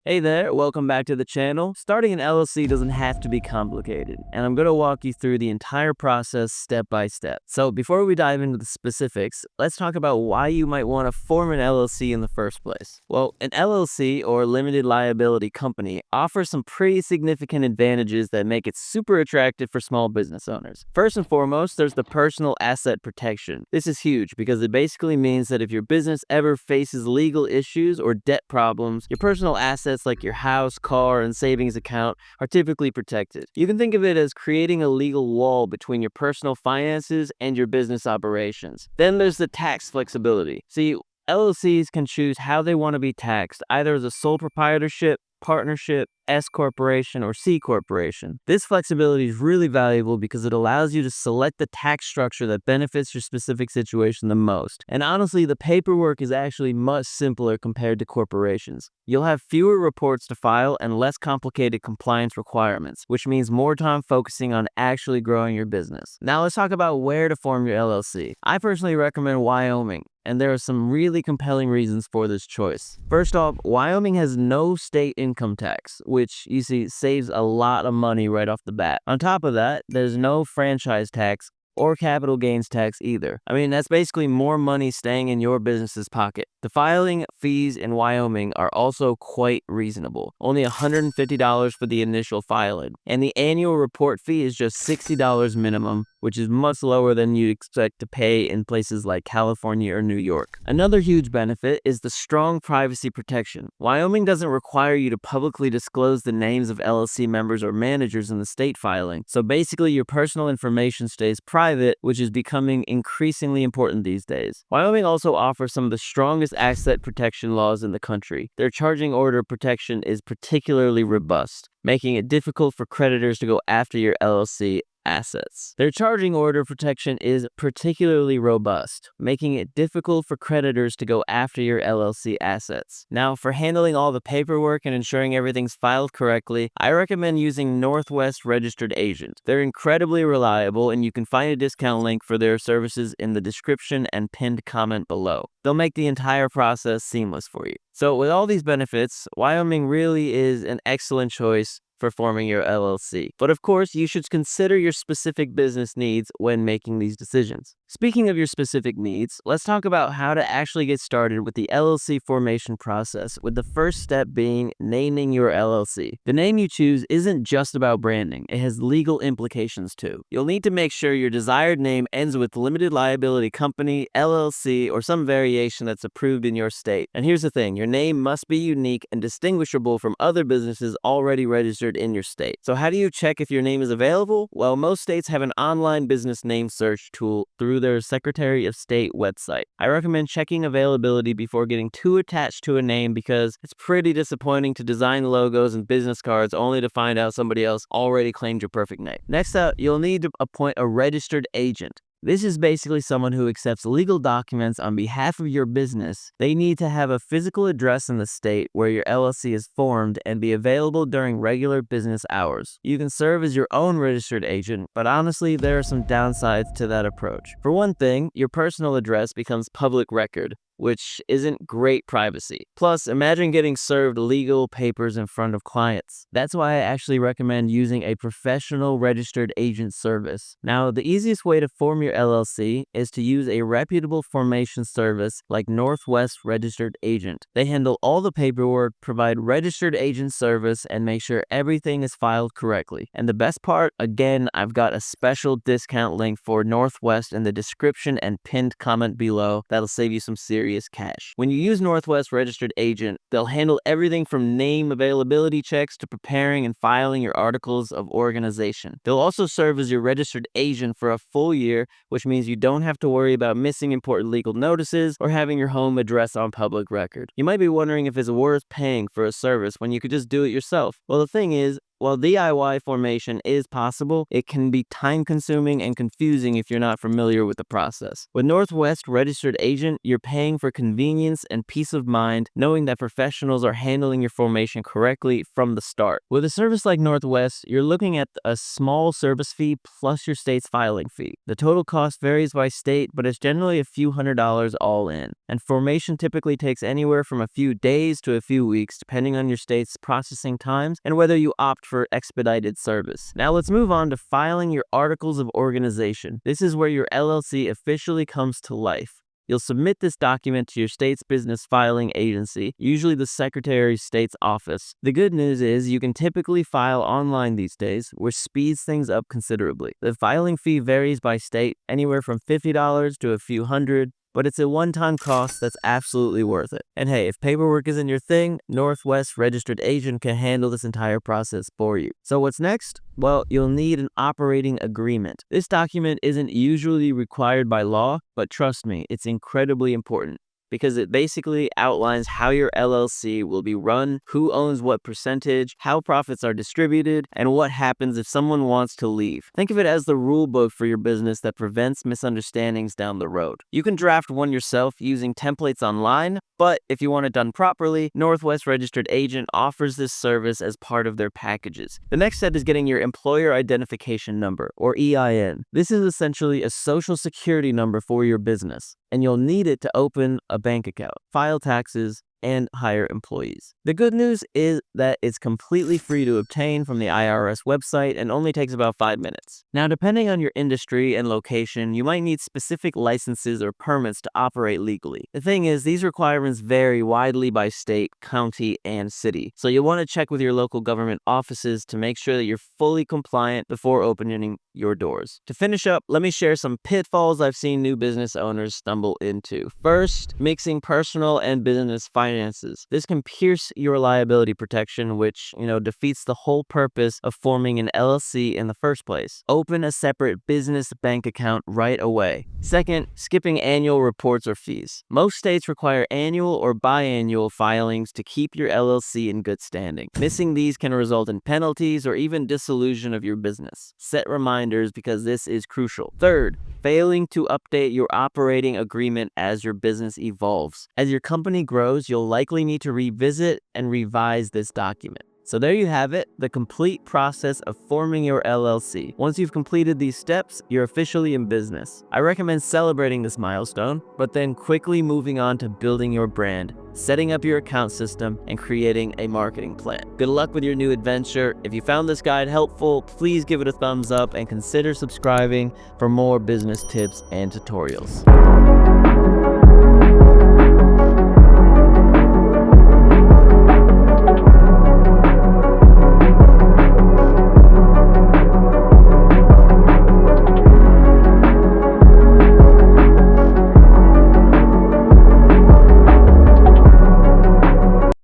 Hey there, welcome back to the channel. Starting an LLC doesn't have to be complicated, and I'm going to walk you through the entire process step by step. So before we dive into the specifics, let's talk about why you might want to form an LLC in the first place. Well, an LLC, or limited liability company, offers some pretty significant advantages that make it super attractive for small business owners. First and foremost, there's the personal asset protection. This is huge because it basically means that if your business ever faces legal issues or debt problems, your personal assets like your house, car, and savings account are typically protected. You can think of it as creating a legal wall between your personal finances and your business operations. Then there's the tax flexibility. See, LLCs can choose how they want to be taxed, either as a sole proprietorship, partnership, S corporation, or C corporation. This flexibility is really valuable because it allows you to select the tax structure that benefits your specific situation the most. And honestly, the paperwork is actually much simpler compared to corporations. You'll have fewer reports to file and less complicated compliance requirements, which means more time focusing on actually growing your business. Now let's talk about where to form your LLC. I personally recommend Wyoming, and there are some really compelling reasons for this choice. First off, Wyoming has no state income tax, which you see saves a lot of money right off the bat. On top of that, there's no franchise tax or capital gains tax either. I mean, that's basically more money staying in your business's pocket. The filing fees in Wyoming are also quite reasonable, only $150 for the initial filing, and the annual report fee is just $60 minimum, which is much lower than you'd expect to pay in places like California or New York. Another huge benefit is the strong privacy protection. Wyoming doesn't require you to publicly disclose the names of LLC members or managers in the state filing, so basically your personal information stays private, which is becoming increasingly important these days. Wyoming also offers some of the strongest asset protection laws in the country. Their charging order protection is particularly robust, making it difficult for creditors to go after your LLC assets. Their charging order protection is particularly robust, making it difficult for creditors to go after your LLC assets. Now, for handling all the paperwork and ensuring everything's filed correctly, I recommend using Northwest Registered Agent. They're incredibly reliable, and you can find a discount link for their services in the description and pinned comment below. They'll make the entire process seamless for you. So with all these benefits, Wyoming really is an excellent choice for forming your LLC. But of course, you should consider your specific business needs when making these decisions. Speaking of your specific needs, let's talk about how to actually get started with the LLC formation process, with the first step being naming your LLC. The name you choose isn't just about branding, it has legal implications too. You'll need to make sure your desired name ends with limited liability company, LLC, or some variation that's approved in your state. And here's the thing, your name must be unique and distinguishable from other businesses already registered in your state. So how do you check if your name is available? Well, most states have an online business name search tool through their Secretary of State website. I recommend checking availability before getting too attached to a name because it's pretty disappointing to design logos and business cards only to find out somebody else already claimed your perfect name. Next up, you'll need to appoint a registered agent. This is basically someone who accepts legal documents on behalf of your business. They need to have a physical address in the state where your LLC is formed and be available during regular business hours. You can serve as your own registered agent, but honestly, there are some downsides to that approach. For one thing, your personal address becomes public record, which isn't great privacy. Plus, imagine getting served legal papers in front of clients. That's why I actually recommend using a professional registered agent service. Now, the easiest way to form your LLC is to use a reputable formation service like Northwest Registered Agent. They handle all the paperwork, provide registered agent service, and make sure everything is filed correctly. And the best part, again, I've got a special discount link for Northwest in the description and pinned comment below that'll save you some serious cash. When you use Northwest Registered Agent, they'll handle everything from name availability checks to preparing and filing your articles of organization. They'll also serve as your registered agent for a full year, which means you don't have to worry about missing important legal notices or having your home address on public record. You might be wondering if it's worth paying for a service when you could just do it yourself. Well, the thing is, while DIY formation is possible, it can be time-consuming and confusing if you're not familiar with the process. With Northwest Registered Agent, you're paying for convenience and peace of mind, knowing that professionals are handling your formation correctly from the start. With a service like Northwest, you're looking at a small service fee plus your state's filing fee. The total cost varies by state, but it's generally a few $100s all in. And formation typically takes anywhere from a few days to a few weeks, depending on your state's processing times and whether you opt for expedited service. Now let's move on to filing your articles of organization. This is where your LLC officially comes to life. You'll submit this document to your state's business filing agency, usually the Secretary of State's office. The good news is you can typically file online these days, which speeds things up considerably. The filing fee varies by state, anywhere from $50 to a few hundred, but it's a one-time cost that's absolutely worth it. And hey, if paperwork isn't your thing, Northwest Registered Agent can handle this entire process for you. So what's next? Well, you'll need an operating agreement. This document isn't usually required by law, but trust me, it's incredibly important, because it basically outlines how your LLC will be run, who owns what percentage, how profits are distributed, and what happens if someone wants to leave. Think of it as the rule book for your business that prevents misunderstandings down the road. You can draft one yourself using templates online, but if you want it done properly, Northwest Registered Agent offers this service as part of their packages. The next step is getting your Employer Identification Number, or EIN. This is essentially a social security number for your business, and you'll need it to open a bank account, file taxes, and hire employees. The good news is that it's completely free to obtain from the IRS website and only takes about 5 minutes. Now, depending on your industry and location, you might need specific licenses or permits to operate legally. The thing is, these requirements vary widely by state, county, and city, so you'll want to check with your local government offices to make sure that you're fully compliant before opening your doors. To finish up, let me share some pitfalls I've seen new business owners stumble into. First, mixing personal and business finances. This can pierce your liability protection, which, defeats the whole purpose of forming an LLC in the first place. Open a separate business bank account right away. Second, skipping annual reports or fees. Most states require annual or biannual filings to keep your LLC in good standing. Missing these can result in penalties or even dissolution of your business. Set reminders because this is crucial. Third, failing to update your operating agreement as your business evolves. As your company grows, you'll likely need to revisit and revise this document. So there you have it, the complete process of forming your LLC. Once you've completed these steps, you're officially in business. I recommend celebrating this milestone, but then quickly moving on to building your brand, setting up your account system, and creating a marketing plan. Good luck with your new adventure. If you found this guide helpful, please give it a thumbs up and consider subscribing for more business tips and tutorials.